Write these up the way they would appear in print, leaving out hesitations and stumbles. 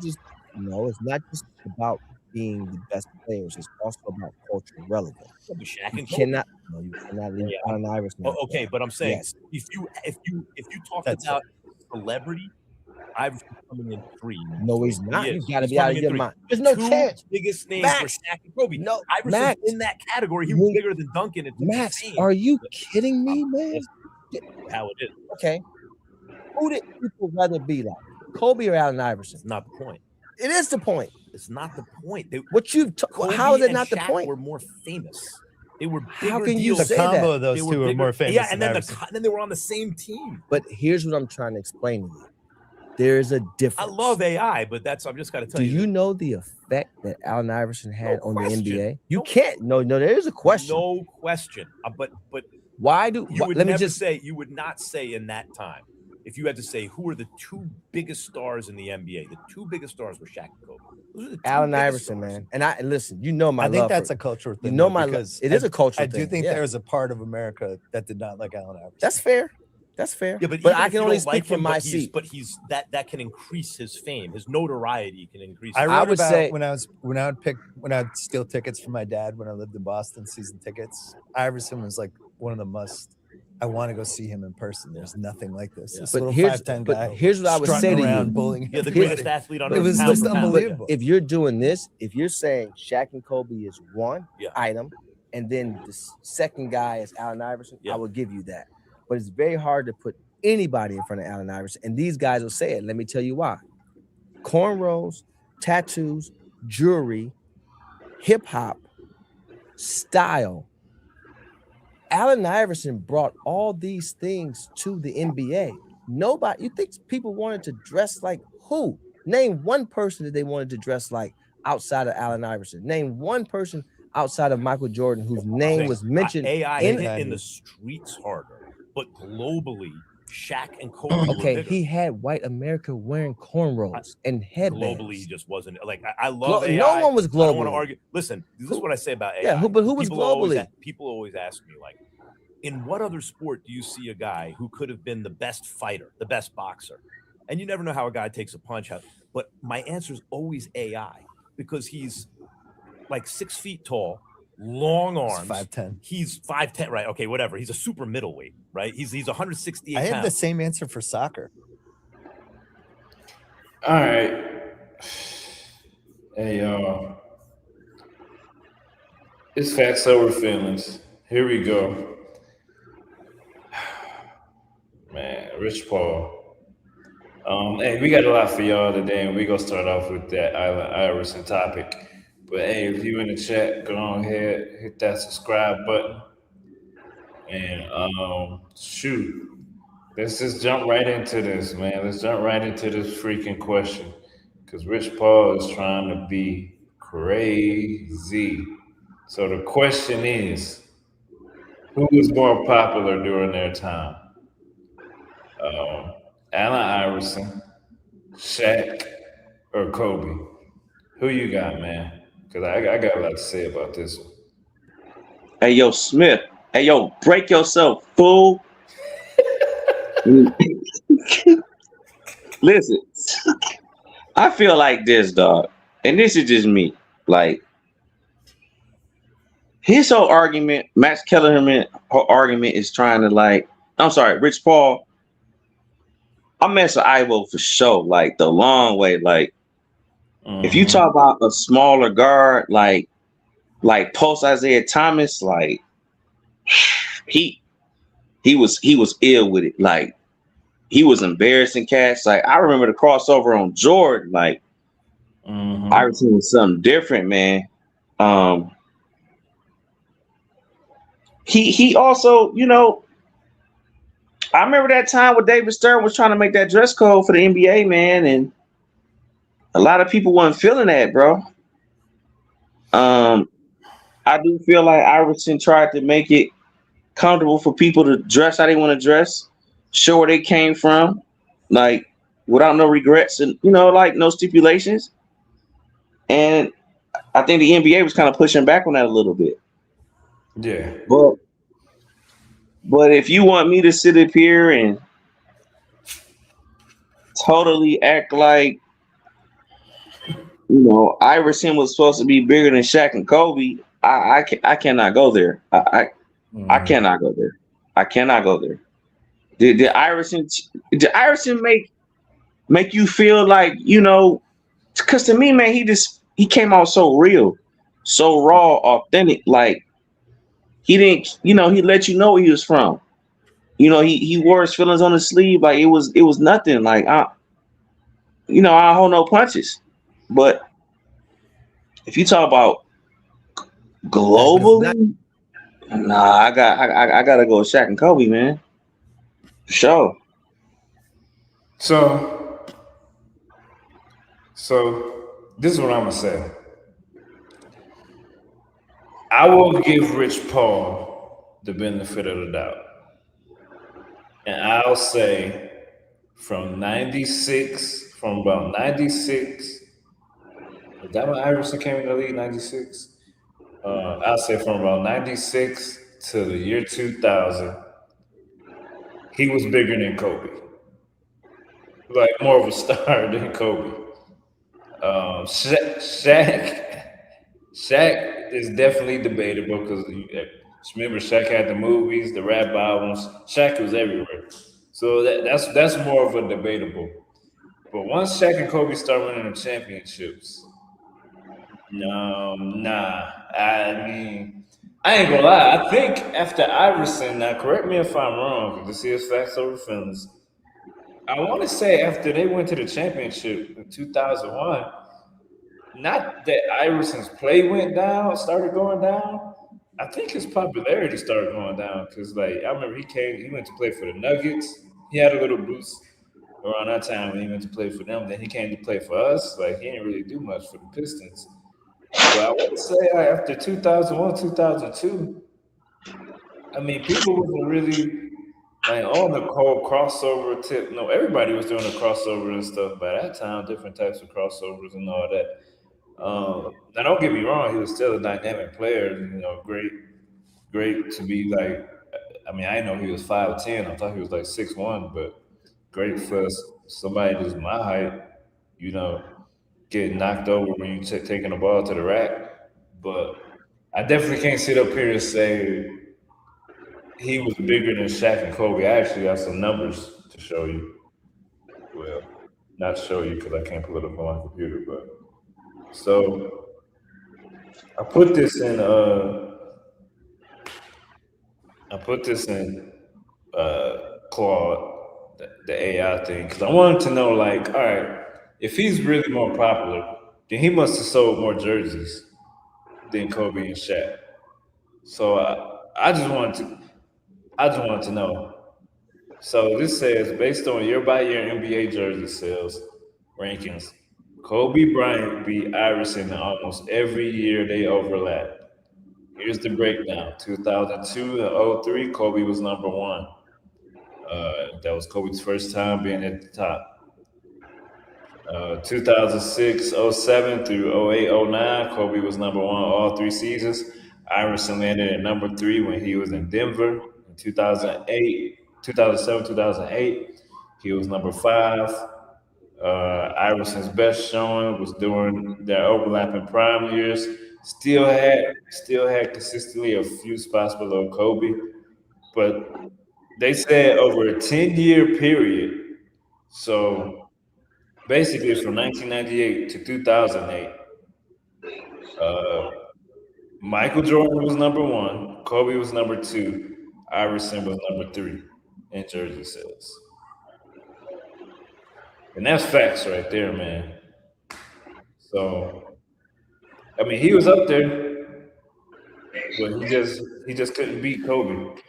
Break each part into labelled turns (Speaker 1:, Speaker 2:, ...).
Speaker 1: just it's not just about being the best players. It's also about cultural relevance.
Speaker 2: Yeah, but Shaq
Speaker 1: You
Speaker 2: and Kobe.
Speaker 1: cannot leave
Speaker 2: Yeah,
Speaker 1: Allen Iverson out
Speaker 2: okay,
Speaker 1: there.
Speaker 2: but I'm saying
Speaker 1: Yes,
Speaker 2: if you talked
Speaker 3: That's
Speaker 2: about celebrity, Iverson's coming in 3.
Speaker 1: no, he's not.
Speaker 2: He
Speaker 1: You
Speaker 2: is.
Speaker 1: got to
Speaker 2: He's
Speaker 1: be out
Speaker 2: coming
Speaker 1: of
Speaker 2: in
Speaker 1: your
Speaker 2: 3.
Speaker 1: mind. There's no
Speaker 2: 2
Speaker 1: chance.
Speaker 2: biggest names were
Speaker 1: Max,
Speaker 2: Shaq and Kobe.
Speaker 1: no,
Speaker 2: Iverson's
Speaker 1: Max.
Speaker 2: in that category. He was bigger than Duncan.
Speaker 1: Max, are you kidding me, man?
Speaker 2: How it is.
Speaker 1: Okay. Who did people rather be like? Kobe or Allen Iverson?
Speaker 2: It's not the point.
Speaker 1: It is the point.
Speaker 2: It's not the point.
Speaker 1: How is it
Speaker 2: and
Speaker 1: not the
Speaker 2: Shaq
Speaker 1: point?
Speaker 2: Were more famous. They were
Speaker 1: How
Speaker 2: bigger
Speaker 1: can you
Speaker 2: deals.
Speaker 3: The
Speaker 1: say
Speaker 3: combo
Speaker 1: that?
Speaker 3: of those two were more famous.
Speaker 2: Yeah, and
Speaker 3: than
Speaker 2: then they were on the same team.
Speaker 1: But here's what I'm trying to explain to you. There is a difference.
Speaker 2: I love AI, but I'm just got to tell you.
Speaker 1: Do you know the effect that Allen Iverson had on the NBA? You
Speaker 2: No.
Speaker 1: can't. No, there is a question.
Speaker 2: No question. But
Speaker 1: why do
Speaker 2: you would
Speaker 1: let me
Speaker 2: never
Speaker 1: just
Speaker 2: say you would not say in that time if you had to say who are the 2 biggest stars in the NBA? The 2 biggest stars were Shaq and Kobe. Those are the 2
Speaker 1: Allen
Speaker 2: biggest
Speaker 1: Iverson,
Speaker 2: stars.
Speaker 1: man. And I listen. You know my
Speaker 3: I think
Speaker 1: love.
Speaker 3: that's
Speaker 1: for,
Speaker 3: a cultural thing.
Speaker 1: You know
Speaker 3: because
Speaker 1: it is a cultural
Speaker 3: I
Speaker 1: thing.
Speaker 3: do think
Speaker 1: yeah.
Speaker 3: there was a part of America that did not like Allen Iverson.
Speaker 1: That's fair. That's fair.
Speaker 2: Yeah, but
Speaker 1: I can only speak from my seat.
Speaker 2: But he's that can increase his fame. His notoriety can increase.
Speaker 3: I would say when I'd steal tickets from my dad when I lived in Boston, season tickets. Iverson was like one of the must. I want to go see him in person. There's nothing like this. This little 5'10" guy.
Speaker 1: Here's what I would say to you.
Speaker 3: Bullying
Speaker 2: the greatest athlete on earth.
Speaker 3: It was just unbelievable.
Speaker 1: If you're doing this, if you're saying Shaq and Kobe is one item, and then the second guy is Allen Iverson, I will give you that. But it's very hard to put anybody in front of Allen Iverson, and these guys will say it. Let me tell you why. Cornrows, tattoos, jewelry, hip hop, style. Allen Iverson brought all these things to the NBA. Nobody, you think people wanted to dress like who? Name one person that they wanted to dress like outside of Allen Iverson. Name one person outside of Michael Jordan whose name was mentioned.
Speaker 2: AI in the streets harder, but globally, Shaq and Kobe.
Speaker 1: Okay, he had white America wearing cornrows and headbands.
Speaker 2: Globally, he just wasn't like I love AI.
Speaker 1: No one was global.
Speaker 2: I don't want to argue. Listen, this is what I say about AI.
Speaker 1: Yeah, but who was globally?
Speaker 2: People always ask me, like, in what other sport do you see a guy who could have been the best fighter, the best boxer? And you never know how a guy takes a punch. But my answer is always AI because he's like 6 feet tall. Long arms,
Speaker 3: 5'10".
Speaker 2: He's 5'10", right? Okay, whatever. He's a super middleweight, right? He's 168
Speaker 3: I had
Speaker 2: pounds.
Speaker 3: the same answer for soccer.
Speaker 4: All right. Hey, y'all. It's facts over feelings. Here we go. Man, Rich Paul. Hey, we got a lot for y'all today, and we're going to start off with that Allen Iverson topic. But hey, if you in the chat, go on ahead, hit that subscribe button. And shoot. Let's just jump right into this, man. Let's jump right into this freaking question. Because Rich Paul is trying to be crazy. So the question is, who was more popular during their time? Allen Iverson, Shaq, or Kobe? Who you got, man? Because I got a lot to say about this one.
Speaker 5: Hey, yo, Smith. Hey, yo, break yourself, fool. Listen, I feel like this, dog. And this is just me. Like, his whole argument, Max Kellerman, whole argument is trying to Rich Paul. I mess with Ivo for sure, like the long way. Like, if you talk about a smaller guard, like post Isaiah Thomas, like he was ill with it. Like, he was embarrassing cats. Like, I remember the crossover on Jordan. Like, Iverson was something different, man. He also, you know, I remember that time when David Stern was trying to make that dress code for the NBA, man, and a lot of people weren't feeling that, bro. I do feel like Iverson tried to make it comfortable for people to dress how they want to dress, show where they came from, like without no regrets and, you know, like no stipulations. And I think the NBA was kind of pushing back on that a little bit.
Speaker 4: Yeah.
Speaker 5: But if you want me to sit up here and totally act like Iverson was supposed to be bigger than Shaq and Kobe. I cannot go there. I cannot go there. I cannot go there. Did Iverson make you feel like, because to me, man, he came out so real, so raw, authentic. Like he didn't, he let you know where he was from. He wore his feelings on his sleeve. Like it was nothing. Like I don't hold no punches. But if you talk about globally, nah, I gotta go with Shaq and Kobe, man. For sure.
Speaker 4: So this is what I'm gonna say. I will give Rich Paul the benefit of the doubt. And I'll say from about 96, is that when Iverson came in the league, 96? I'll say from about 96 to the year 2000, he was bigger than Kobe. Like more of a star than Kobe. Shaq is definitely debatable because remember Shaq had the movies, the rap albums. Shaq was everywhere, so that's more of a debatable. But once Shaq and Kobe start winning the championships, nah. I mean, I ain't gonna lie. I think after Iverson, now correct me if I'm wrong, because this is facts over feelings. I want to say after they went to the championship in 2001, not that Iverson's play started going down. I think his popularity started going down because, like, I remember he went to play for the Nuggets. He had a little boost around that time when he went to play for them. Then he came to play for us. Like, he didn't really do much for the Pistons. But I would say after 2001, 2002, I mean, people wasn't really like on the whole crossover tip. No, everybody was doing a crossover and stuff by that time, different types of crossovers and all that. Now, don't get me wrong, he was still a dynamic player, great to be like, I mean, I didn't know he was 5'10". I thought he was like 6'1", but great for somebody just my height, getting knocked over when you taking the ball to the rack. But I definitely can't sit up here and say he was bigger than Shaq and Kobe. I actually have some numbers to show you. Well, not show you because I can't pull it up on my computer, but so I put this in Claude, the AI thing, because I wanted to know, like, all right, if he's really more popular, then he must have sold more jerseys than Kobe and Shaq. So I just wanted to know. So this says, based on year-by-year NBA jersey sales rankings, Kobe Bryant beat Iverson in almost every year they overlap. Here's the breakdown. 2002 and 03, Kobe was number one. That was Kobe's first time being at the top. 2006, 07 through 08, 09, Kobe was number one all 3 seasons. Iverson landed at number 3 when he was in Denver. In 2007, 2008, he was number 5. Iverson's best showing was during their overlapping prime years. Still had consistently a few spots below Kobe, but they said over a 10-year period. So basically, from 1998 to 2008, Michael Jordan was number 1, Kobe was number 2, Iverson was number 3 in jersey sales. And that's facts right there, man. So, I mean, he was up there, but he just couldn't beat Kobe.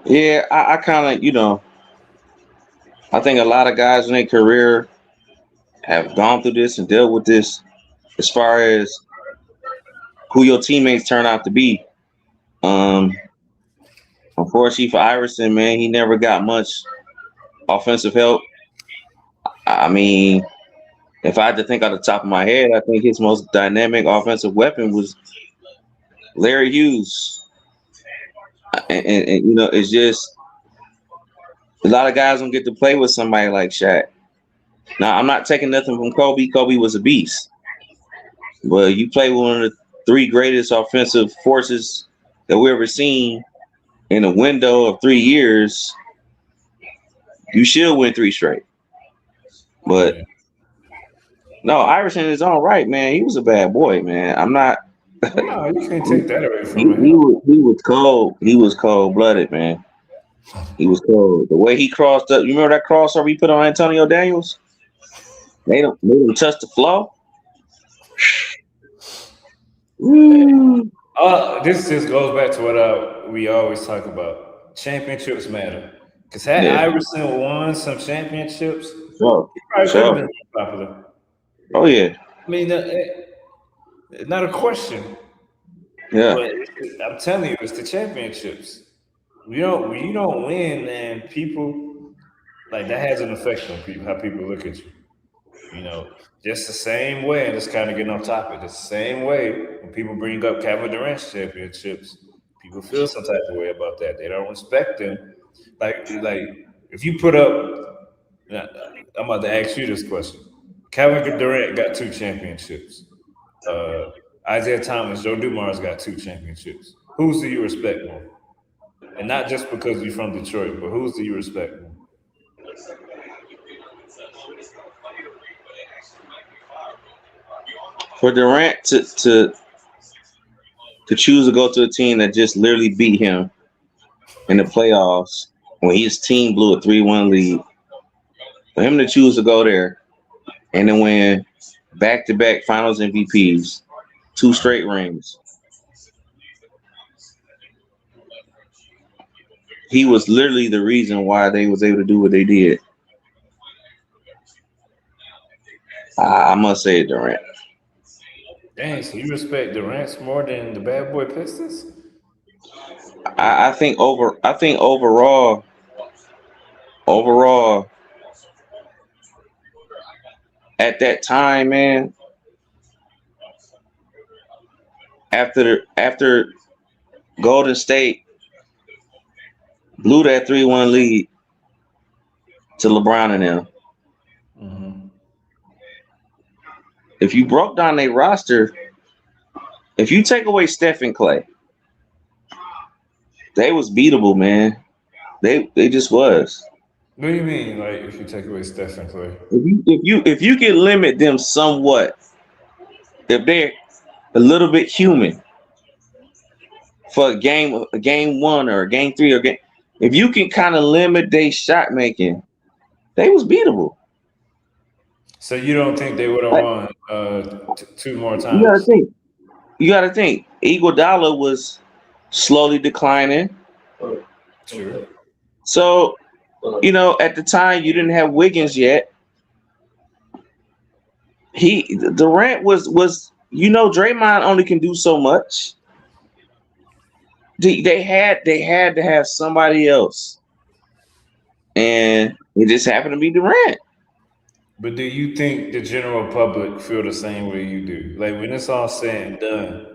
Speaker 5: Yeah, I kind of, I think a lot of guys in their career have gone through this and dealt with this as far as who your teammates turn out to be. Unfortunately for Iverson, man, he never got much offensive help. I mean, if I had to think off the top of my head, I think his most dynamic offensive weapon was Larry Hughes. And it's just a lot of guys don't get to play with somebody like Shaq. Now, I'm not taking nothing from Kobe. Kobe was a beast. But you play with one of the 3 greatest offensive forces that we ever seen in a window of 3 years. You should win 3 straight. But no, Iverson is all right, man. He was a bad boy, man. I'm not.
Speaker 4: No, you can't take that away from
Speaker 5: He
Speaker 4: him.
Speaker 5: was cold. He was cold blooded, man. He was cold. The way he crossed up. You remember that crossover he put on Antonio Daniels? Made him touch the floor.
Speaker 4: This just goes back to what we always talk about. Championships matter. Because had Iverson won some championships, he probably could have been popular.
Speaker 5: Oh yeah.
Speaker 4: I mean, not a question.
Speaker 5: Yeah.
Speaker 4: But I'm telling you, it's the championships. When you don't win, man, people like that has an effect on people, how people look at you. You know, just the same way, and it's kind of getting off topic. The same way when people bring up Kevin Durant's championships, people feel some type of way about that. They don't respect them. Like if you put up, I'm about to ask you this question. Kevin Durant got 2 championships. Isaiah Thomas, Joe Dumars got 2 championships. Whose do you respect more? And not just because you're from Detroit, but whose do you respect more?
Speaker 5: For Durant to choose to go to a team that just literally beat him in the playoffs when his team blew a 3-1 lead, for him to choose to go there and then win back-to-back Finals MVPs, 2 straight rings. He was literally the reason why they was able to do what they did. I must say Durant.
Speaker 4: Dang, so you respect Durant more than the bad boy Pistons?
Speaker 5: I think overall, at that time, man, after Golden State blew that 3-1 lead to LeBron and them.
Speaker 4: Mm-hmm.
Speaker 5: If you broke down their roster, if you take away Steph and Clay, they was beatable, man. They just was.
Speaker 4: What do you mean, like if you take away Steph and Clay?
Speaker 5: If you can limit them somewhat, if they're a little bit human for a game 1 or a game 3 or game, if you can kind of limit their shot making, they was beatable.
Speaker 4: So you don't think they would have won 2 more times?
Speaker 5: You gotta think. Iguodala was slowly declining.
Speaker 4: Sure.
Speaker 5: So, at the time you didn't have Wiggins yet. Durant was Draymond only can do so much. They had to have somebody else, and it just happened to be Durant.
Speaker 4: But do you think the general public feel the same way you do? Like when it's all said and done,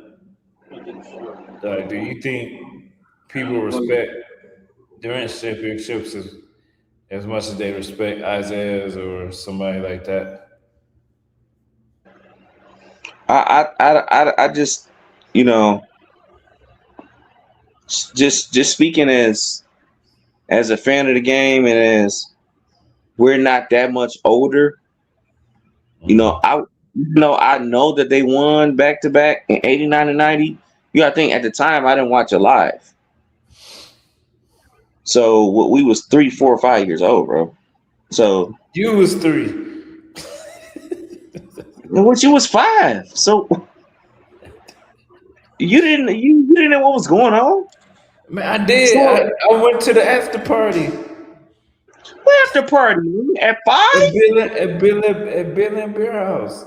Speaker 4: do you think people respect Durant's championships as much as they respect Isaiah's or somebody like that?
Speaker 5: I just, just speaking as a fan of the game, and as we're not that much older, I know that they won back to back in 89 and 90. You gotta think at the time I didn't watch it live. So we was 3, 4, 5 years old, bro. So
Speaker 4: you was 3.
Speaker 5: Which you was 5. So you didn't know what was going on?
Speaker 4: Man, I did. So, I went to the after party.
Speaker 5: What after party? At 5?
Speaker 4: At Bill and Beer House.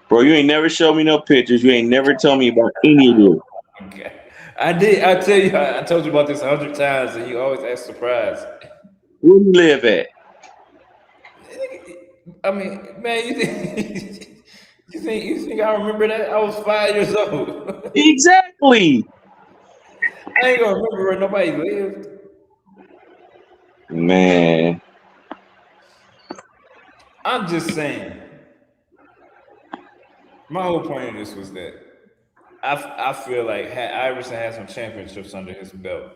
Speaker 5: Bro, you ain't never showed me no pictures. You ain't never told me about any of this.
Speaker 4: Okay. I did. I tell you, I told you about this 100 times, and you always act surprised.
Speaker 5: Where you live at?
Speaker 4: I mean, man, you think I remember that? I was 5 years old.
Speaker 5: Exactly.
Speaker 4: I ain't gonna remember where nobody lived.
Speaker 5: Man,
Speaker 4: I'm just saying. My whole point of this was that I feel like Iverson had some championships under his belt.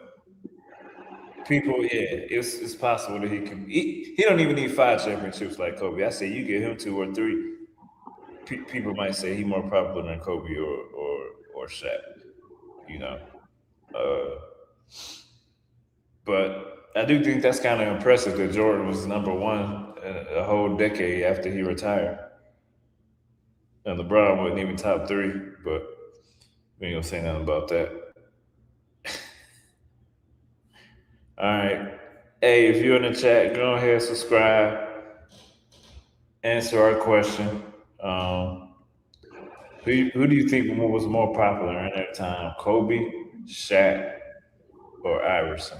Speaker 4: People, it's possible that he can. He don't even need 5 championships like Kobe. I say you get him 2 or 3. People might say he's more popular than Kobe or Shaq. You know, but I do think that's kind of impressive that Jordan was #1 a whole decade after he retired, and LeBron wasn't even top 3. But we ain't gonna say nothing about that. All right. Hey, if you're in the chat, go ahead, subscribe, answer our question. Who do you think was more popular in that time, Kobe, Shaq, or Iverson?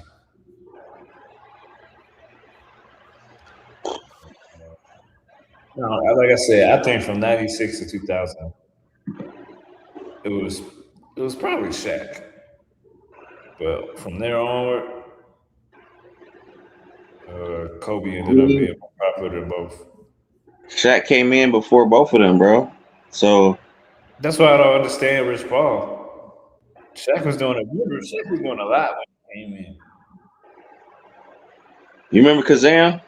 Speaker 4: No, like I said, I think from '96 to 2000, it was probably Shaq. But from there onward, Kobe ended up being more popular than both.
Speaker 5: Shaq came in before both of them, bro. So
Speaker 4: that's why I don't understand Rich Paul. Shaq was doing a lot when he came in.
Speaker 5: You remember Kazam?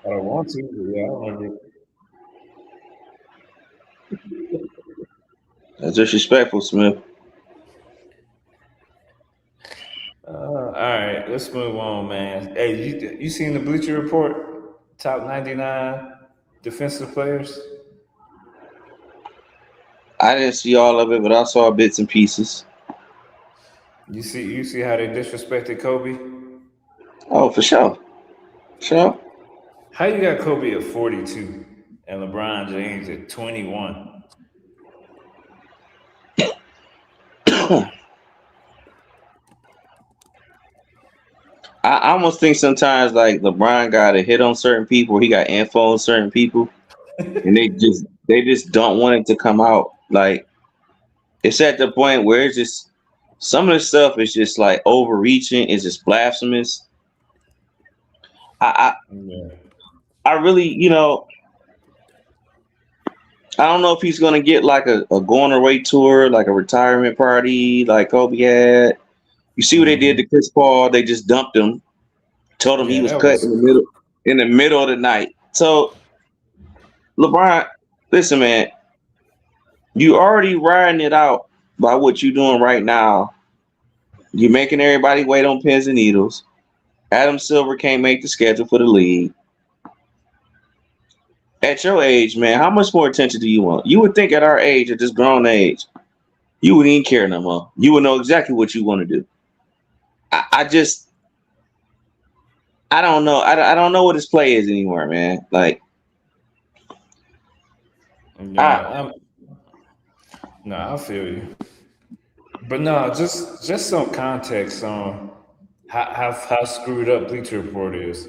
Speaker 4: I don't want to, but yeah, I remember.
Speaker 5: That's disrespectful, Smith.
Speaker 4: All right, let's move on, man. Hey, you seen the Bleacher Report? Top 99 defensive players?
Speaker 5: I didn't see all of it, but I saw bits and pieces.
Speaker 4: You see how they disrespected Kobe?
Speaker 5: Oh, for sure. Sure.
Speaker 4: How you got Kobe at 42 and LeBron James at 21?
Speaker 5: I almost think sometimes like LeBron got a hit on certain people, he got info on certain people, and they just don't want it to come out. Like it's at the point where it's just some of the stuff is just like overreaching, it's just blasphemous. I really, I don't know if he's gonna get like a going away tour, like a retirement party, like Kobe had. You see what they did to Chris Paul? They just dumped him, told him he was cut in the middle of the night. So LeBron, listen, man, you already riding it out by what you're doing right now. You're making everybody wait on pins and needles. Adam Silver can't make the schedule for the league. At your age, man, how much more attention do you want? You would think at our age, at this grown age, you wouldn't even care no more. You would know exactly what you want to do. I don't know. I don't know what his play is anymore, man. Like,
Speaker 4: I feel you. But no, just some context on how screwed up Bleacher Report is.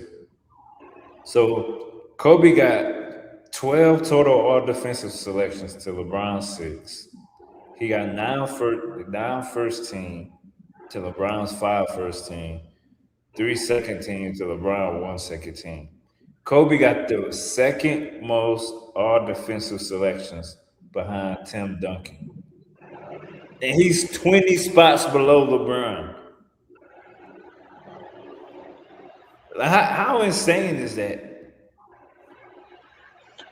Speaker 4: So Kobe got 12 total all defensive selections to LeBron's 6. He got 9 first team to LeBron's 5 first team, 3 second team to LeBron 1 second team. Kobe got the second most all defensive selections behind Tim Duncan. And he's 20 spots below LeBron. How insane is that?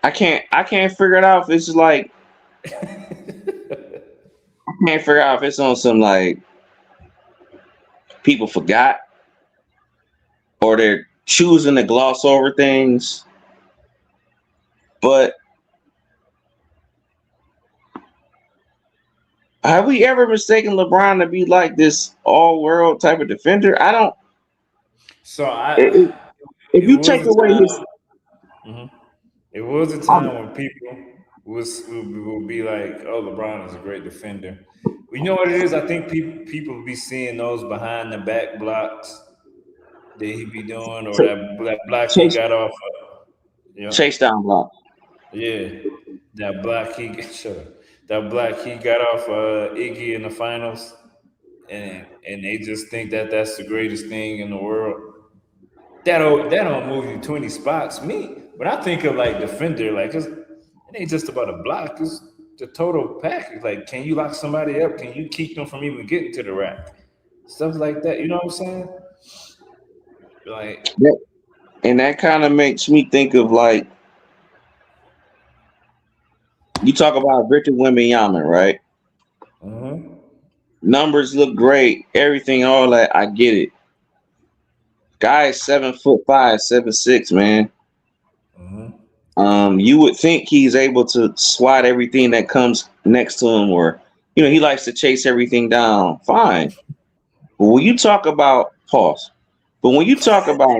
Speaker 5: I can't figure it out if it's like I can't figure out if it's on some like people forgot or they're choosing to gloss over things. But have we ever mistaken LeBron to be like this all-world type of defender? I don't.
Speaker 4: So
Speaker 5: if you take away his,
Speaker 4: it was a time when people would be like, "Oh, LeBron is a great defender." You know what it is? I think people be seeing those behind the back blocks that he be doing, or that block he got off.
Speaker 5: Chase down block.
Speaker 4: Yeah, that block he got off Iggy in the finals, and they just think that's the greatest thing in the world. That don't move you 20 spots. Me, when I think of like defender, like it ain't just about a block. It's the total package. Like, can you lock somebody up? Can you keep them from even getting to the rack? Stuff like that. You know what I'm saying? Like,
Speaker 5: and that kind of makes me think of like you talk about Victor Wembanyama, right? Numbers look great, everything, all that. I get it. Guy is 7'5", 7'6", man. You would think he's able to swat everything that comes next to him, or he likes to chase everything down. Fine, but when you talk about pause, but when you talk about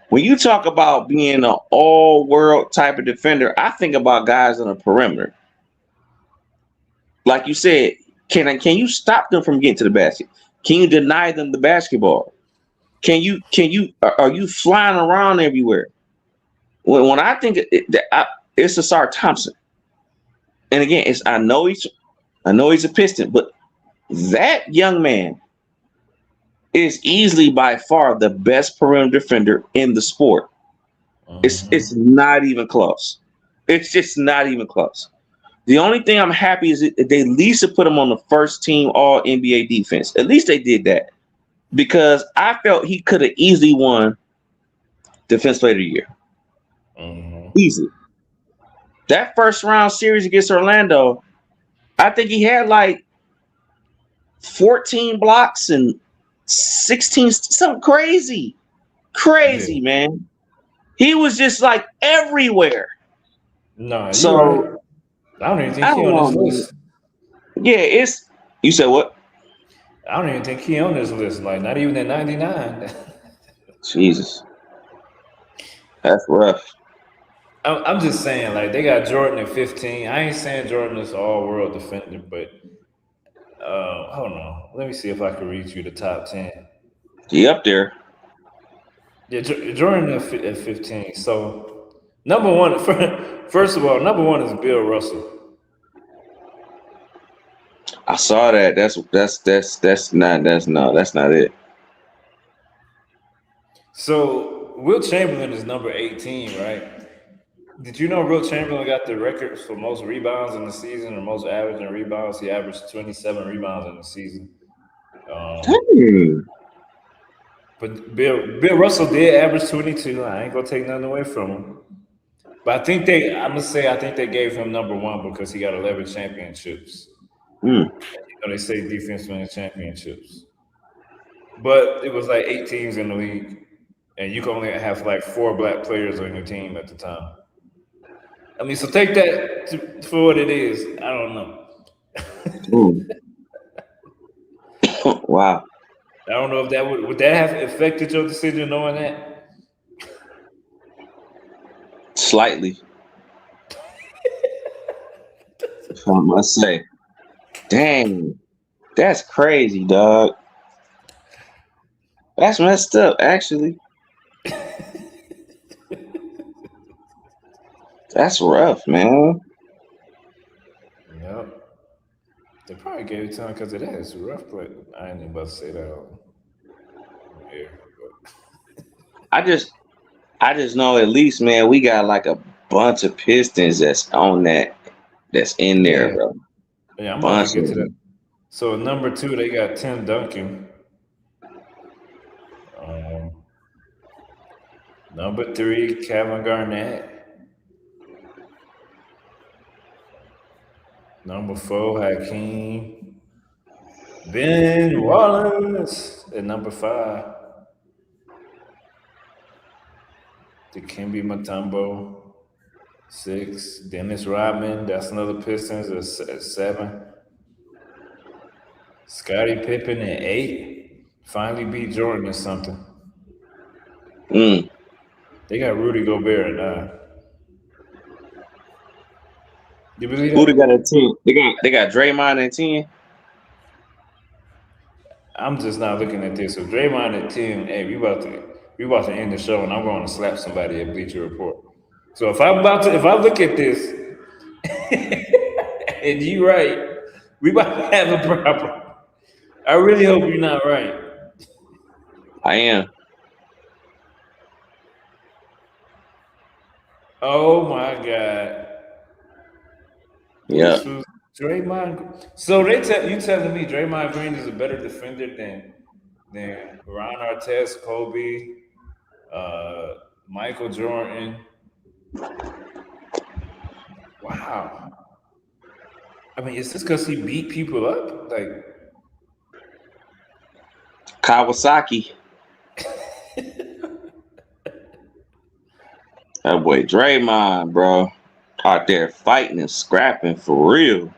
Speaker 5: when you talk about being an all-world type of defender, I think about guys on the perimeter. Like you said, can you stop them from getting to the basket? Can you deny them the basketball? Are you flying around everywhere? When I think it's Asar Thompson, and again, I know he's a Piston, but that young man is easily by far the best perimeter defender in the sport. It's not even close. It's just not even close. The only thing I'm happy is that they at least put him on the first team All NBA defense. At least they did that, because I felt he could have easily won Defense Player of the Year. Easy. That first round series against Orlando, I think he had like 14 blocks and 16, something crazy, man. He was just like everywhere.
Speaker 4: No, so right. I don't even think he on this list.
Speaker 5: Yeah, you said what?
Speaker 4: I don't even think he on this list. Like, not even at 99.
Speaker 5: Jesus, that's rough.
Speaker 4: I'm just saying, like, they got Jordan at 15. I ain't saying Jordan is all-world defender, but hold on. Let me see if I can read you the top 10.
Speaker 5: He up there.
Speaker 4: Yeah, Jordan at 15. So, number one, first of all, number one is Bill Russell.
Speaker 5: I saw that. That's not it.
Speaker 4: So, Wilt Chamberlain is number 18, right? Did you know Wilt Chamberlain got the records for most rebounds in the season, or most average in rebounds? He averaged 27 rebounds in the season. But Bill Russell did average 22. I ain't gonna take nothing away from him. But I think they gave him number one because he got 11 championships. They say defense wins championships. But it was like 8 teams in the league, and you can only have like 4 black players on your team at the time. I mean, so take that for what it is. I don't know.
Speaker 5: Wow.
Speaker 4: I don't know if that would that have affected your decision knowing that?
Speaker 5: Slightly. I must say. Dang. That's crazy, dog. That's messed up, actually. That's rough, man.
Speaker 4: Yep. They probably gave it to him because it is a rough play. I ain't even about to say that on air.
Speaker 5: I just know at least, man, we got like a bunch of Pistons that's in there, bro.
Speaker 4: Yeah, I'm about to get to that. So number 2, they got Tim Duncan. Number 3, Kevin Garnett. Number 4, Hakeem. Ben Wallace at number 5. Dikembe Mutombo. 6. Dennis Rodman. That's another Pistons at 7. Scottie Pippen at 8. Finally beat Jordan or something. They got Rudy Gobert at 9. You believe that?
Speaker 5: Who they got at 10? They got Draymond at 10.
Speaker 4: I'm just not looking at this. So Draymond at 10. Hey, we about to end the show, and I'm going to slap somebody at Bleacher Report. So if I look at this, and you right, we about to have a problem. I really hope you're not right.
Speaker 5: I am.
Speaker 4: Oh my God.
Speaker 5: Yeah.
Speaker 4: Draymond. So you telling me Draymond Green is a better defender than Ron Artest, Kobe, Michael Jordan. Wow. I mean, is this because he beat people up? Like
Speaker 5: Kawasaki. That boy Draymond, bro, out there fighting and scrapping for real.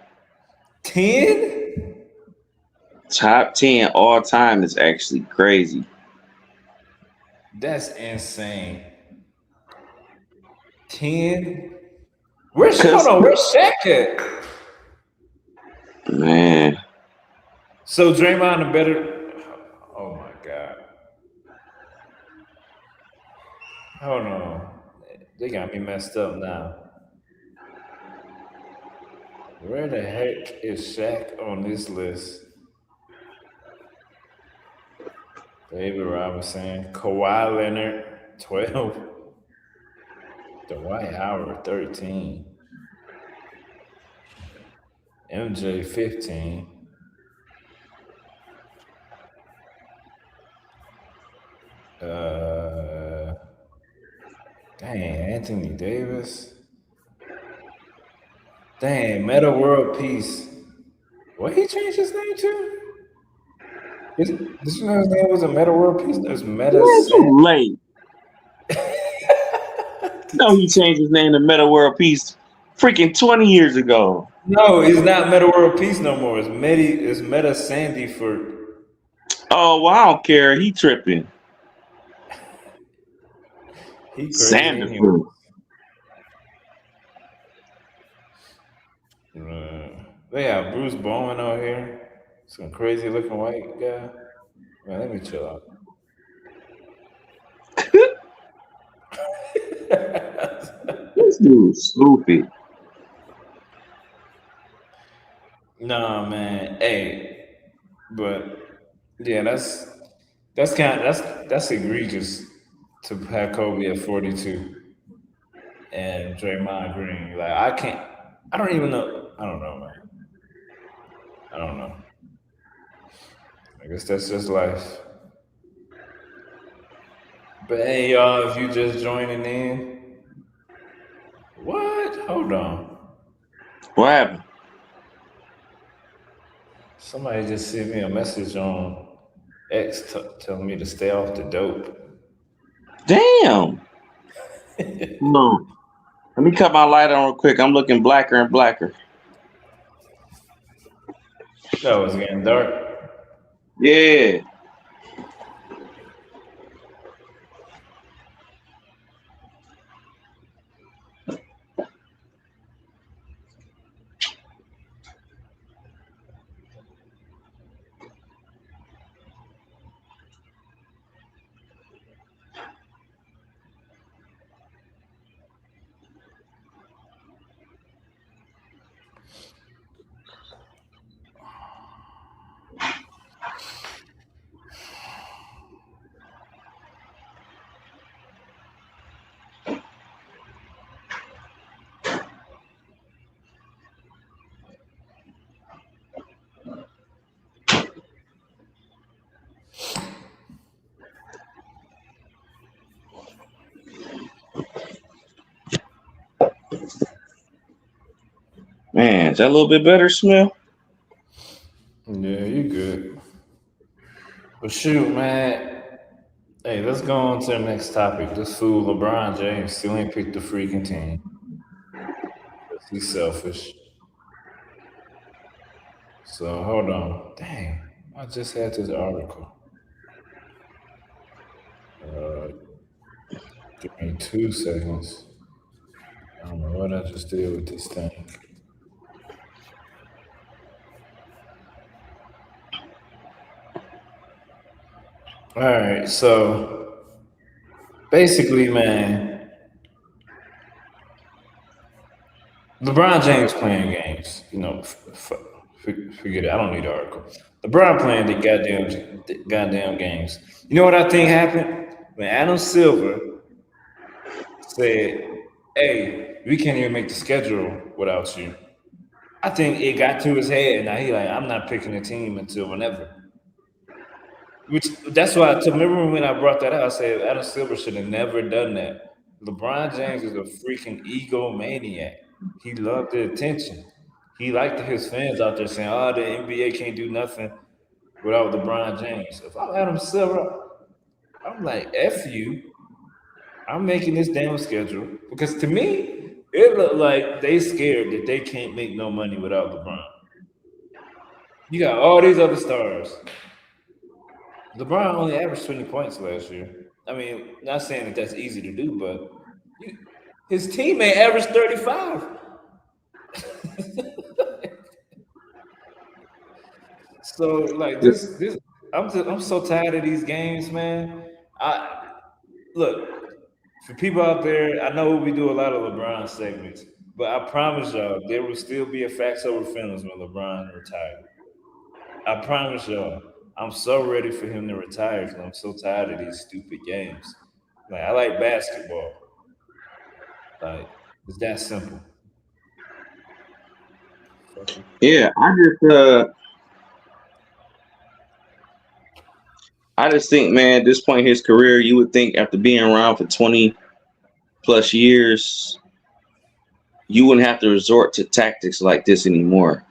Speaker 4: 10?
Speaker 5: Top 10 all time is actually crazy.
Speaker 4: That's insane. 10? Where's Shaq at?
Speaker 5: Man.
Speaker 4: So Draymond a better. Oh my God. Hold on. They got me messed up now. Where the heck is Shaq on this list? David Robinson, Kawhi Leonard, 12. Dwight Howard, 13. MJ, 15. Dang, Anthony Davis. Dang, Meta World Peace. What he changed his name to? Did you know his name was a Meta World Peace? There's Meta.
Speaker 5: Too late. No, he changed his name to Meta World Peace freaking 20 years ago.
Speaker 4: No, it's not Meta World Peace no more. It's Meta Sandyford.
Speaker 5: Oh, well, I don't care. He tripping.
Speaker 4: He
Speaker 5: Sanderford.
Speaker 4: They have Bruce Bowen out here. Some crazy looking white guy. Man, let me chill out.
Speaker 5: This dude's stupid.
Speaker 4: Nah, man. Hey, but yeah, that's egregious to have Kobe at 42 and Draymond Green. Like I don't even know. I don't know, man. I don't know. I guess that's just life. But hey, y'all, if you just joining in, what? Hold on.
Speaker 5: What happened?
Speaker 4: Somebody just sent me a message on X telling me to stay off the dope.
Speaker 5: Damn. No. Let me cut my light on real quick. I'm looking blacker and blacker.
Speaker 4: That was getting dark.
Speaker 5: Yeah. Man, is that a little bit better, Smell?
Speaker 4: Yeah, you good. But shoot, man. Hey, let's go on to the next topic. This fool LeBron James still ain't picked the freaking team. He's selfish. So hold on. Dang, I just had this article. Give me 2 seconds. I don't know what I just did with this thing. All right, so basically, man, LeBron James playing games. You know, forget it. I don't need the article. LeBron playing the goddamn games. You know what I think happened when Adam Silver said, hey, we can't even make the schedule without you. I think it got to his head, and now he like, I'm not picking a team until whenever. Which that's why I remember when I brought that out, I said Adam Silver should have never done that. LeBron James is a freaking egomaniac. He loved the attention. He liked his fans out there saying, "Oh, the NBA can't do nothing without LeBron James." If I'm Adam Silver, I'm like, "F you." I'm making this damn schedule because to me, it looked like they scared that they can't make no money without LeBron. You got all these other stars. LeBron only averaged 20 points last year. I mean, not saying that that's easy to do, but his teammate averaged 35. So like this, I'm so tired of these games, man. Look, for people out there, I know we do a lot of LeBron segments, but I promise y'all there will still be a facts over feelings when LeBron retired. I promise y'all, I'm so ready for him to retire because I'm so tired of these stupid games. Like I like basketball. Like it's that simple.
Speaker 5: Yeah, I just think, man, at this point in his career, you would think after being around for 20 plus years, you wouldn't have to resort to tactics like this anymore.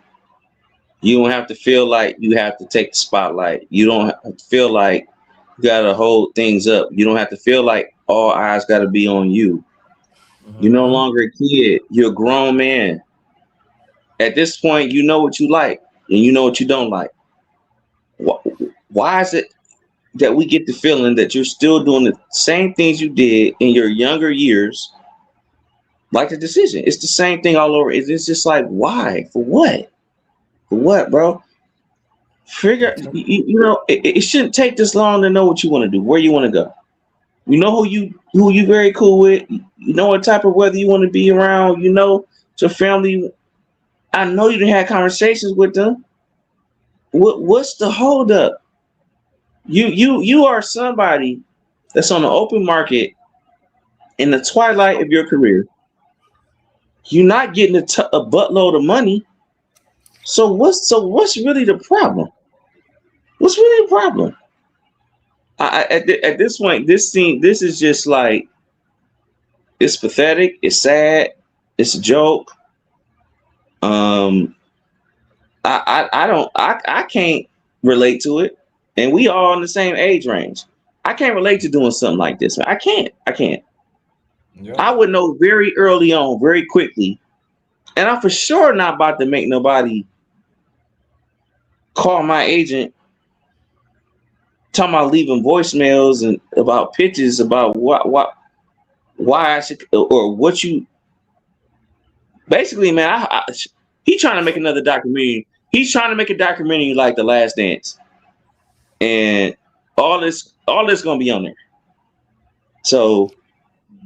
Speaker 5: You don't have to feel like you have to take the spotlight. You don't have to feel like you got to hold things up. You don't have to feel like all eyes got to be on you. You're no longer a kid. You're a grown man. At this point, you know what you like and you know what you don't like. Why is it that we get the feeling that you're still doing the same things you did in your younger years, like the decision? It's the same thing all over. It's just like, why? For what? For what, bro? Figure, you know, it shouldn't take this long to know what you want to do, where you want to go. You know who you very cool with. You know what type of weather you want to be around. You know your family. I know you done had conversations with them. What's the holdup? You are somebody that's on the open market in the twilight of your career. You're not getting a buttload of money. So what's really the problem? What's really the problem? At this point, this is just like, it's pathetic. It's sad. It's a joke. I can't relate to it. And we all in the same age range. I can't relate to doing something like this. I can't. Yeah. I would know very early on, very quickly. And I'm for sure not about to make nobody call my agent talking about leaving voicemails and about pitches about why I should, or what you basically, man. He's trying to make another documentary. He's trying to make a documentary like The Last Dance, and all this gonna be on there. So,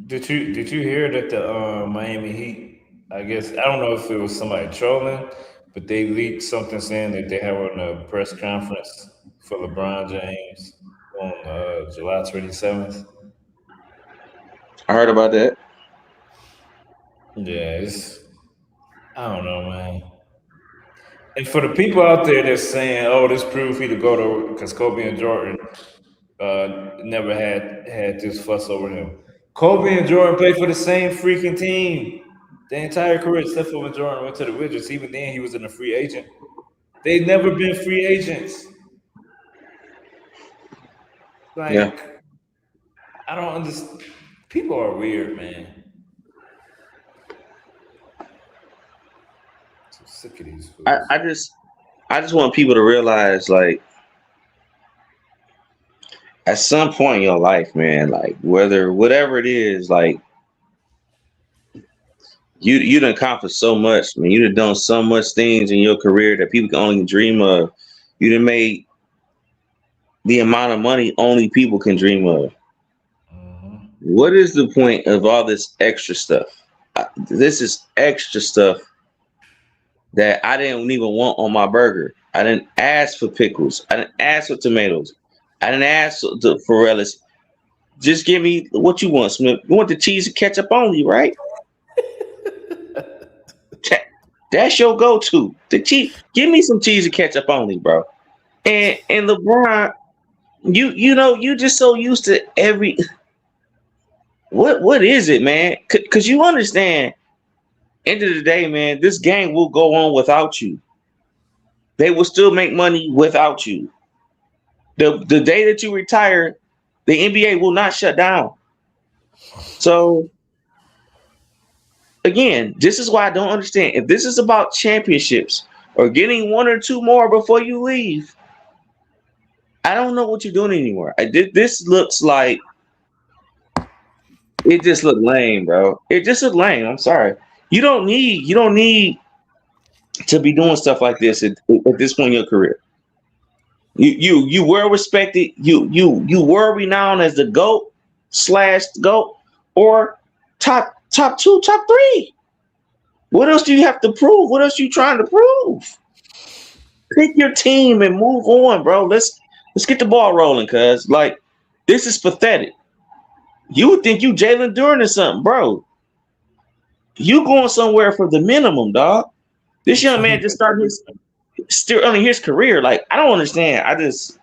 Speaker 4: did you hear that the Miami Heat? I guess I don't know if it was somebody trolling, but they leaked something saying that they have a press conference for LeBron James on July 27th.
Speaker 5: I heard about that.
Speaker 4: Yeah, I don't know, man. And for the people out there that's saying, "Oh, this proves he to go to," because Kobe and Jordan never had this fuss over him. Kobe and Jordan played for the same freaking team the entire career, except for when Jordan went to the Wizards. Even then, he was in a free agent. They've never been free agents. Like, yeah. I don't understand. People are weird, man. So sick of these fools.
Speaker 5: I just want people to realize, like, at some point in your life, man, like whatever it is, like you done accomplished so much, man. You done so much things in your career that people can only dream of. You done made the amount of money only people can dream of. What is the point of all this extra stuff? This is extra stuff that I didn't even want on my burger. I didn't ask for pickles. I didn't ask for tomatoes. I didn't ask for relish. Just give me what you want, Smith. You want the cheese and ketchup only, right? That's your go-to. The cheese. Give me some cheese and ketchup only, bro. And LeBron, you know, you just so used to every. What is it, man? Because you understand. End of the day, man, this game will go on without you. They will still make money without you. The day that you retire, the NBA will not shut down. So again, this is why I don't understand. If this is about championships or getting one or two more before you leave, I don't know what you're doing anymore. This looks like it just looked lame, bro. It just looked lame. I'm sorry. You don't need to be doing stuff like this at this point in your career. You were respected. You were renowned as the GOAT/GOAT or top 2, top 3. What else do you have to prove? What else are you trying to prove? Pick your team and move on, bro. Let's get the ball rolling, cuz like this is pathetic. You would think you Jalen Duren or something, bro. You going somewhere for the minimum, dog. This young man just started his career. Like, I don't understand. It's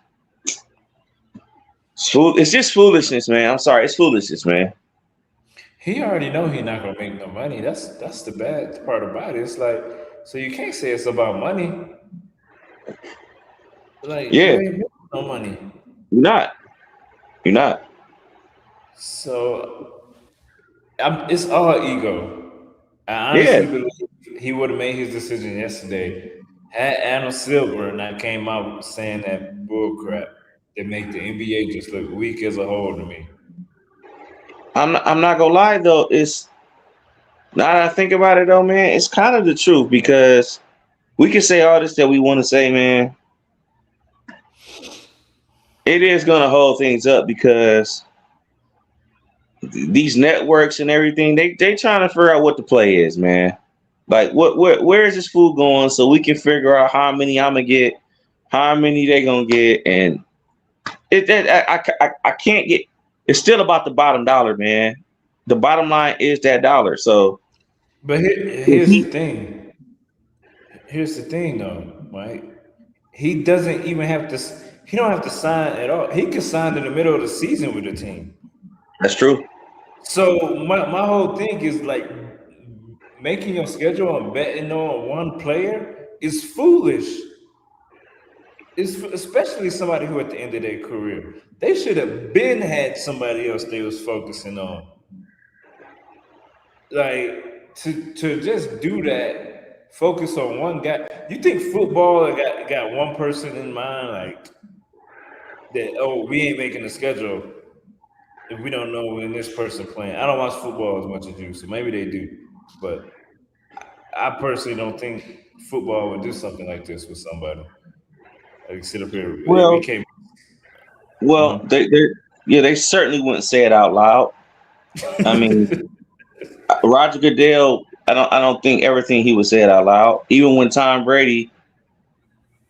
Speaker 5: just foolishness, man. I'm sorry, it's foolishness, man.
Speaker 4: He already know he's not gonna make no money. That's the bad part about it. It's like, so you can't say it's about money. Like,
Speaker 5: yeah,
Speaker 4: you ain't making no money.
Speaker 5: You're not.
Speaker 4: So it's all ego. I honestly believe he would have made his decision yesterday had Adam Silver not came out saying that bull crap that make the NBA just look weak as a whole to me.
Speaker 5: I'm not gonna lie though. It's now that I think about it though, man, it's kind of the truth because we can say all this that we want to say, man. It is gonna hold things up because these networks and everything, they trying to figure out what the play is, man. Like where is this food going so we can figure out how many I'm gonna get, how many they gonna get, and I can't get. It's still about the bottom dollar, man. The bottom line is that dollar. So,
Speaker 4: but here's the thing. Here's the thing, though, right? He doesn't even have to. He don't have to sign at all. He can sign in the middle of the season with the team.
Speaker 5: That's true.
Speaker 4: So my whole thing is like making your schedule and betting on one player is foolish. It's especially somebody who at the end of their career, they should have had somebody else they was focusing on. Like to just do that, focus on one guy. You think football got one person in mind, like that? Oh, we ain't making the schedule if we don't know when this person playing. I don't watch football as much as you, so maybe they do, but I personally don't think football would do something like this with somebody. Like sit up here.
Speaker 5: They certainly wouldn't say it out loud. I mean, Roger Goodell, I don't think everything he would say it out loud. Even when Tom Brady,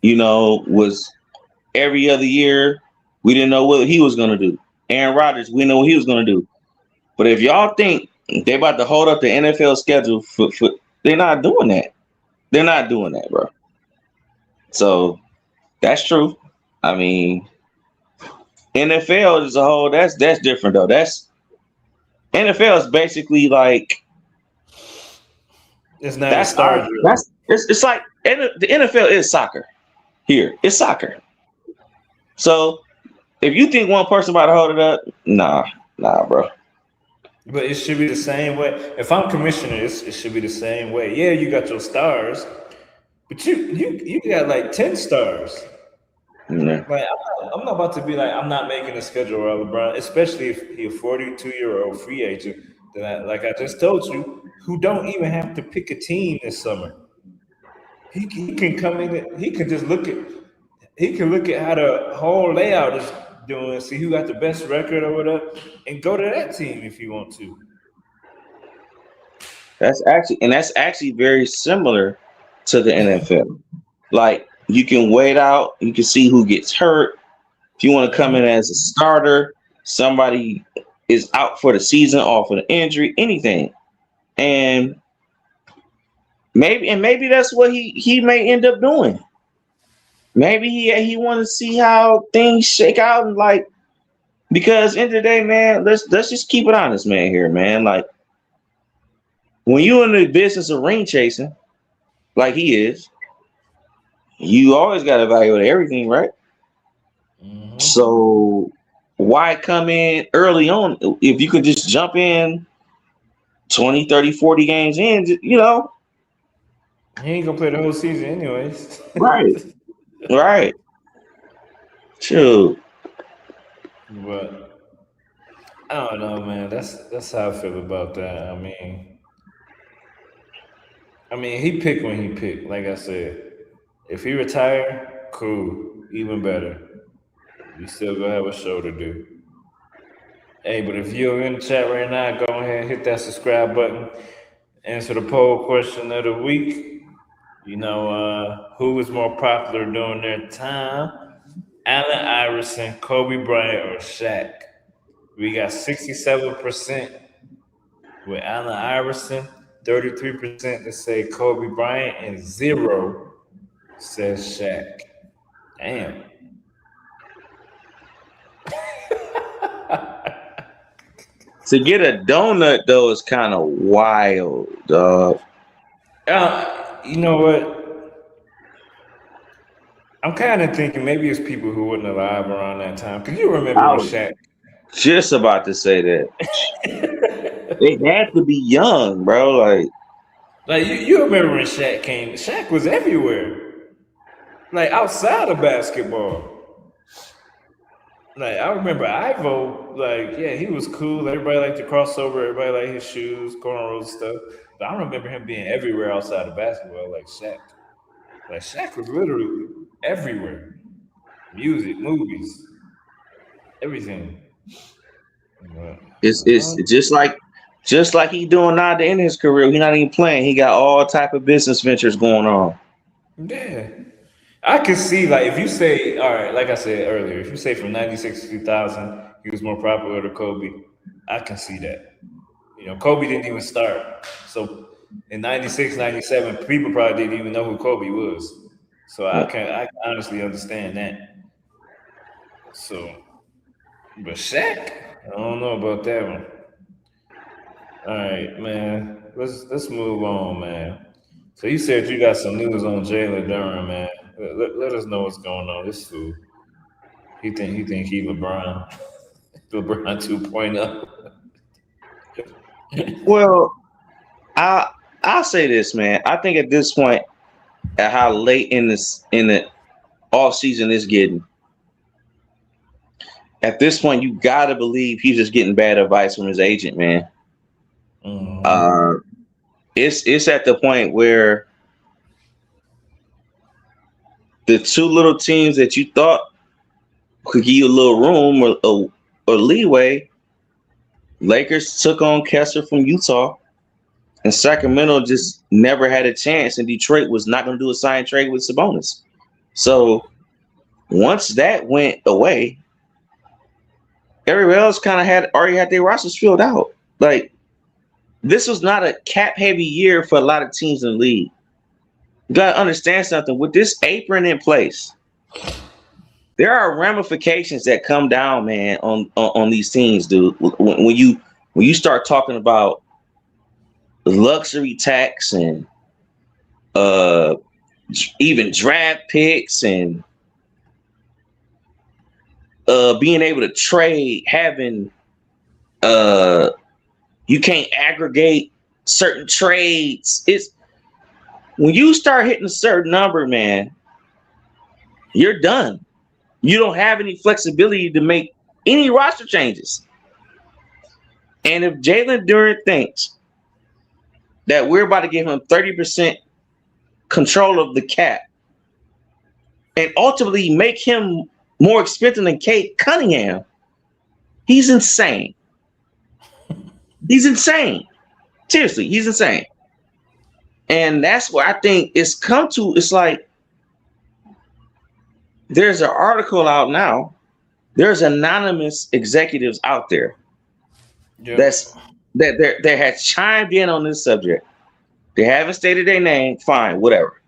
Speaker 5: was every other year, we didn't know what he was gonna do. Aaron Rodgers, we know what he was gonna do. But if y'all think they about to hold up the NFL schedule for they're not doing that. They're not doing that, bro. So that's true. I mean, NFL as a whole, that's different though. That's NFL is basically like
Speaker 4: it's not it's like
Speaker 5: the NFL is soccer. Here, it's soccer. So if you think one person about to hold it up, nah, bro.
Speaker 4: But it should be the same way. If I'm commissioner, it should be the same way. Yeah, you got your stars, but you got like 10 stars.
Speaker 5: Yeah.
Speaker 4: Like I'm not about to be like I'm not making a schedule around LeBron, especially if he's a 42-year-old free agent that like I just told you, who don't even have to pick a team this summer. He can come in. He can just look at how the whole layout is doing, see who got the best record or whatever, and go to that team if you want to.
Speaker 5: That's actually very similar to the NFL. Like you can wait out, you can see who gets hurt. If you want to come in as a starter, somebody is out for the season, off of an injury, anything. And maybe that's what he may end up doing. Maybe he want to see how things shake out, and like, because end of the day, man, let's just keep it honest, man. Here, man, like when you in the business of ring chasing, like he is, you always got to evaluate everything, right?
Speaker 4: Mm-hmm.
Speaker 5: So why come in early on if you could just jump in 20, 30, 40 games in, you know?
Speaker 4: He ain't gonna play the whole season anyways.
Speaker 5: Right. Right. True.
Speaker 4: But I don't know, man. That's how I feel about that. I mean, he picked when he picked. Like I said, if he retire, cool, even better. You still gonna have a show to do. Hey, but if you're in the chat right now, go ahead and hit that subscribe button. Answer the poll question of the week. You know, who was more popular during their time? Allen Iverson, Kobe Bryant, or Shaq? We got 67% with Allen Iverson, 33% that say Kobe Bryant, and 0 says Shaq. Damn.
Speaker 5: To get a donut though is kind of wild, dog.
Speaker 4: You know what? I'm kind of thinking maybe it's people who wasn't alive around that time. Cause you remember when Shaq?
Speaker 5: Just about to say that. They had to be young, bro.
Speaker 4: Like you remember when Shaq came? Shaq was everywhere. Like outside of basketball. Like I remember Ivo, like, yeah, he was cool. Everybody liked to crossover, everybody liked his shoes, cornrows stuff. But I remember him being everywhere outside of basketball, like Shaq. Like Shaq was literally everywhere. Music, movies, everything.
Speaker 5: It's just like he doing now at the end of his career. He's not even playing. He got all type of business ventures going on.
Speaker 4: Yeah. I can see, like, if you say, all right, like I said earlier, if you say from 96 to 2000, he was more popular than Kobe, I can see that. You know, Kobe didn't even start. So in 96, 97, people probably didn't even know who Kobe was. So I can honestly understand that. So, but Shaq, I don't know about that one. All right, man. Let's move on, man. So you said you got some news on Jalen Duren, man. Let us know what's going on. This fool. He think he LeBron. LeBron 2.0.
Speaker 5: Well, I'll say this, man. I think at this point, at how late in the off season is getting, at this point, you gotta believe he's just getting bad advice from his agent, man.
Speaker 4: Mm-hmm.
Speaker 5: It's at the point where the two little teams that you thought could give you a little room or leeway, Lakers took on Kessler from Utah, and Sacramento just never had a chance, and Detroit was not going to do a sign trade with Sabonis. So once that went away, everybody else kind of already had their rosters filled out. Like, this was not a cap-heavy year for a lot of teams in the league. You got to understand something. With this apron in place, there are ramifications that come down, man, on these teams, dude. When you start talking about luxury tax and even draft picks and being able to trade, having you can't aggregate certain trades. It's when you start hitting a certain number, man, you're done. You don't have any flexibility to make any roster changes. And if Jalen Duren thinks that we're about to give him 30% control of the cap and ultimately make him more expensive than Kate Cunningham, he's insane. He's insane. Seriously, he's insane. And that's where I think it's come to. It's like there's an article out now. There's anonymous executives out there that has chimed in on this subject They haven't stated their name. Fine, whatever.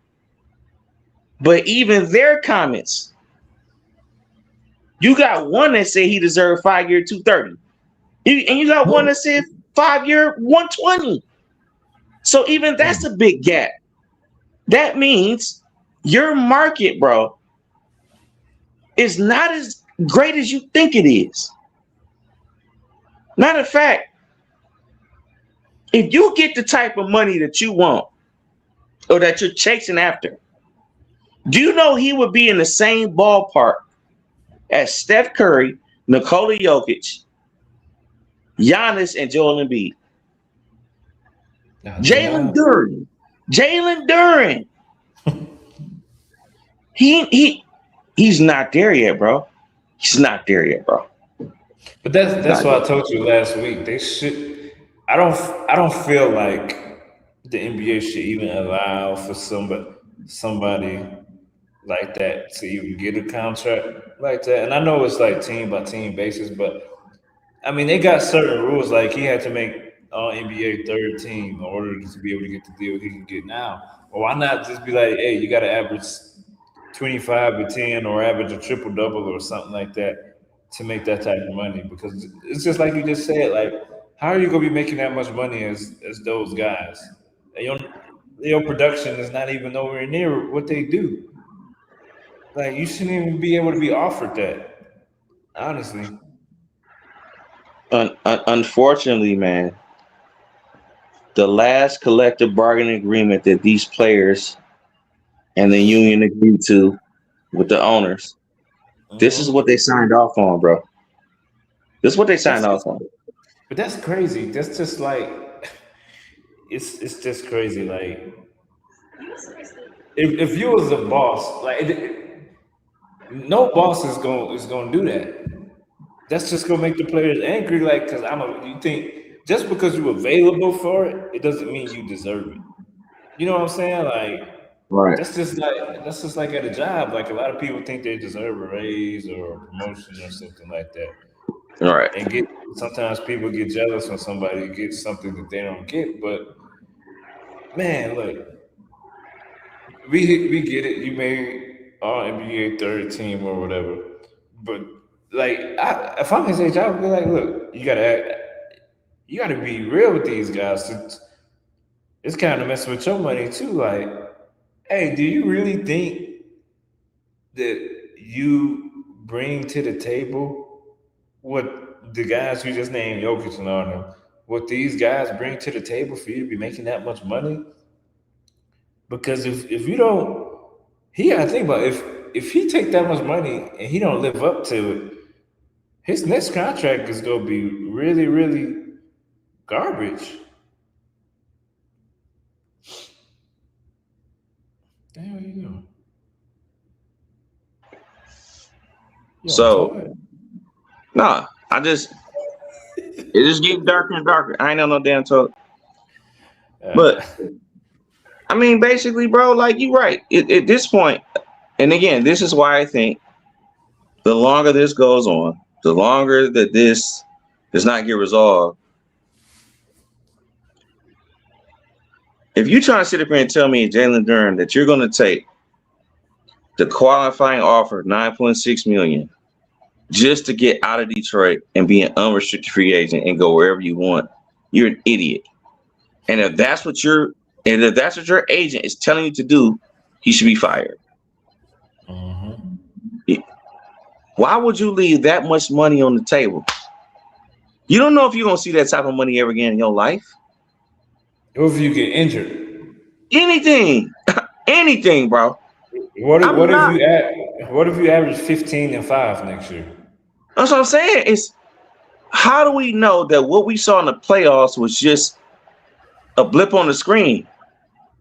Speaker 5: But even their comments, you got one that said he deserved 5-year 230. And you got one that said 5-year 120. So even that's a big gap. That means your market, bro, is not as great as you think it is. Matter of fact, if you get the type of money that you want or that you're chasing after, do you know he would be in the same ballpark as Steph Curry, Nikola Jokic, Giannis, and Joel Embiid? Jalen Duren. He's not there yet, bro. He's not there yet, bro.
Speaker 4: But that's what I told you last week. They should. I don't feel like the NBA should even allow for somebody like that to even get a contract like that. And I know it's like team by team basis, but I mean they got certain rules. Like he had to make all NBA third team in order to be able to get the deal he can get now. Or why not just be like, hey, you got to average 25 to 10 or average a triple double or something like that to make that type of money? Because it's just like you just said, like, how are you gonna be making that much money as those guys? And your production is not even nowhere near what they do. Like you shouldn't even be able to be offered that, honestly.
Speaker 5: Unfortunately, man, the last collective bargaining agreement that these players and the union agreed to with the owners, this is what they signed off on, bro. This is what they signed off on.
Speaker 4: But that's crazy. That's just like it's just crazy. Like if you was a boss, like no boss is gonna do that. That's just gonna make the players angry. Like, cause you think just because you're available for it, it doesn't mean you deserve it. You know what I'm saying? Like,
Speaker 5: right.
Speaker 4: That's just like at a job. Like a lot of people think they deserve a raise or a promotion or something like that.
Speaker 5: Right.
Speaker 4: And sometimes people get jealous when somebody gets something that they don't get. But man, look, we get it. You made all NBA third team or whatever. But like, if I'm his age, I would be like, look, you gotta be real with these guys. It's kind of messing with your money too. Like, hey, do you really think that you bring to the table what the guys you just named, Jokic and all them, what these guys bring to the table for you to be making that much money? Because if you don't, he gotta think about if he take that much money and he don't live up to it, his next contract is gonna be really, really garbage. The hell you know?
Speaker 5: So, nah, it just getting darker and darker. I ain't on no damn talk. But I mean, basically, bro, like you right. At this point, and again, this is why I think the longer this goes on, the longer that this does not get resolved. If you trying to sit up here and tell me, Jalen Duren, that you're going to take the qualifying offer, $9.6 million, just to get out of Detroit and be an unrestricted free agent and go wherever you want, you're an idiot. And if that's what your agent is telling you to do, he should be fired. Why would you leave that much money on the table? You don't know if you're going to see that type of money ever again in your life.
Speaker 4: What if you get injured?
Speaker 5: Anything, bro.
Speaker 4: What if you average 15-5 next year?
Speaker 5: That's what I'm saying. It's how do we know that what we saw in the playoffs was just a blip on the screen?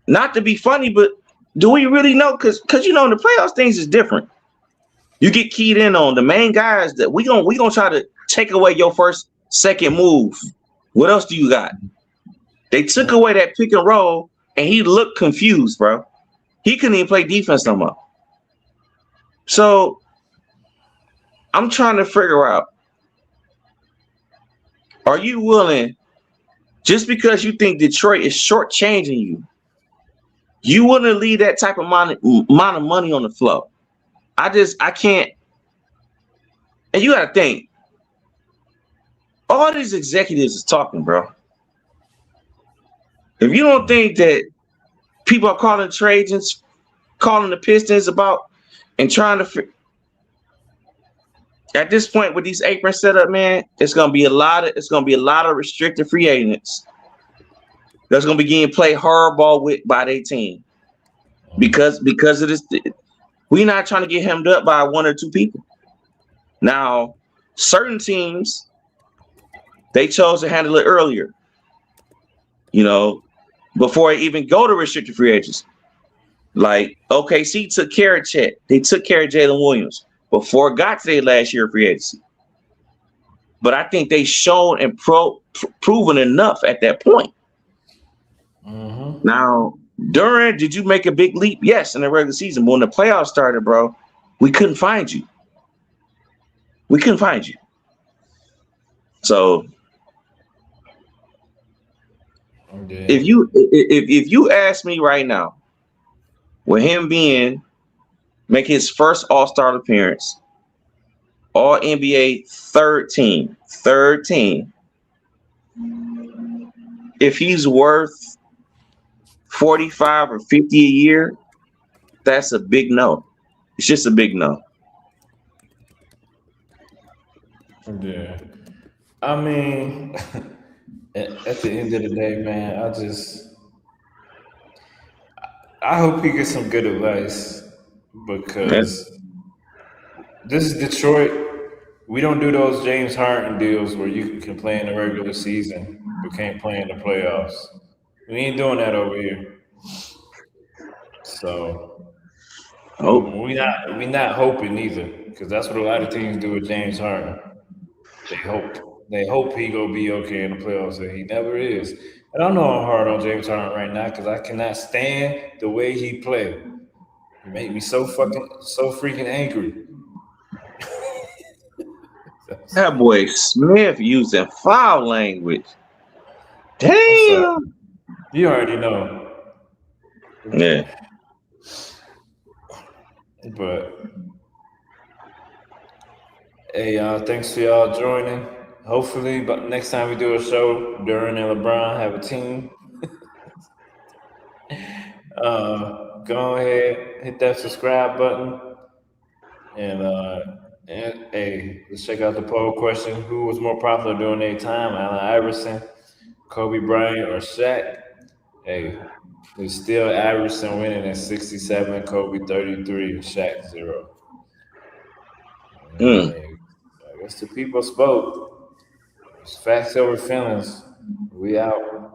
Speaker 5: Not to be funny, but do we really know? Because in the playoffs things is different. You get keyed in on the main guys that we gonna try to take away your first, second move. What else do you got? They took away that pick and roll, and he looked confused, bro. He couldn't even play defense no more. So I'm trying to figure out, are you willing, just because you think Detroit is shortchanging you, You wouldn't leave that type of amount of money on the floor. I can't. And you got to think, all these executives is talking, bro. If you don't think that people are calling trade agents, calling the Pistons about and trying to, at this point with these aprons set up, man, it's gonna be a lot of restricted free agents that's gonna be getting played hardball with by their team because of this. We're not trying to get hemmed up by one or two people. Now, certain teams, they chose to handle it earlier, before they even go to restricted free agents. Like OKC took care of Chet. They took care of Jalen Williams before it got to their last year of free agency. But I think they shown and proven enough at that point. Mm-hmm. Now, Duren, did you make a big leap? Yes, in the regular season. But when the playoffs started, bro, we couldn't find you. So if you ask me right now, with him make his first All-Star appearance, All NBA third team, if he's worth 45 or 50 a year, that's a big no. It's just a big no.
Speaker 4: Yeah. I mean, at the end of the day, man, I hope he gets some good advice because this is Detroit. We don't do those James Harden deals where you can play in the regular season but can't play in the playoffs. We ain't doing that over here. So we not hoping either, because that's what a lot of teams do with James Harden. They hope he go be okay in the playoffs, and he never is. And I know I'm hard on James Harden right now because I cannot stand the way he played. He made me so freaking angry.
Speaker 5: That boy Smith using foul language. Damn.
Speaker 4: You already know.
Speaker 5: Yeah.
Speaker 4: But hey, thanks for y'all joining. Hopefully, but next time we do a show, Duren and LeBron have a team. Go ahead, hit that subscribe button, and hey, let's check out the poll question: who was more popular during their time, Allen Iverson, Kobe Bryant, or Shaq? Hey, it's still Iverson winning at 67, Kobe 33, Shaq 0. Hey, I guess the people spoke. It's facts over feelings. We out.